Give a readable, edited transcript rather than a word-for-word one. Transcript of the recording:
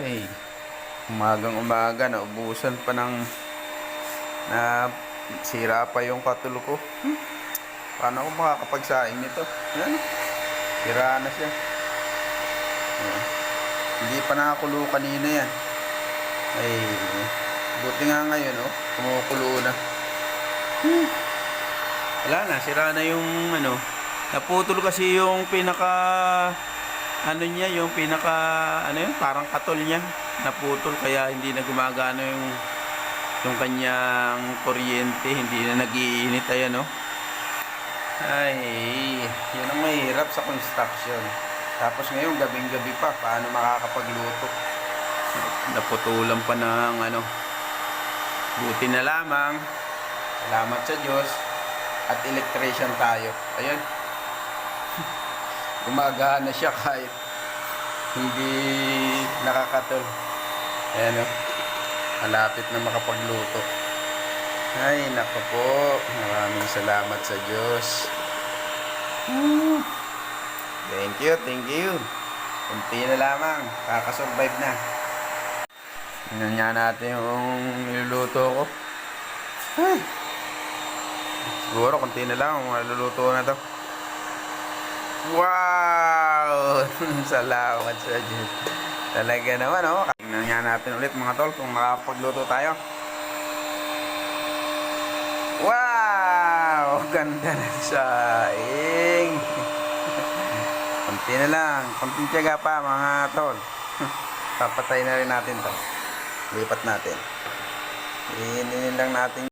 Ay, umagang umaga, naubusan pa ng na sira pa yung katul ko. Paano ako makakapagsaing nito? Yan, sira na siya. Ayan. Hindi pa nakakulo kanina yan. Ay, buti nga ngayon, oh, kumukulo na. Wala na, sira na yung naputol kasi yung pinaka niya, yung pinaka yun, parang katol niya naputol, kaya hindi na gumagana yung kanyang kuryente, hindi na nag-iinit. Ayan, oh. Ay, yun ang mahirap sa construction. Tapos ngayon gabing-gabi pa, paano makakapagluto? Naputulan pa ng buti na lamang, salamat sa Diyos at electrician tayo. Ayun, gumagana siya kahit hindi nakakatol. Ayan, oh, malapit na makapagluto. Ay, nako po, maraming salamat sa Diyos. Thank you, thank you. Kunti na lamang, kakasurvive na. Tingnan nga natin yung niluluto ko. Ay, siguro kunti na lang, maluluto na to. Wow! Salamat sa Diyos. Talaga naman, oh. Tingnan nga natin ulit mga tol kung makakapagluto tayo. Wow! Ganda na saing. Kunti na lang. Kunting tiyaga pa mga tol. Papatay na rin natin to. Lipat natin. Iinin lang natin.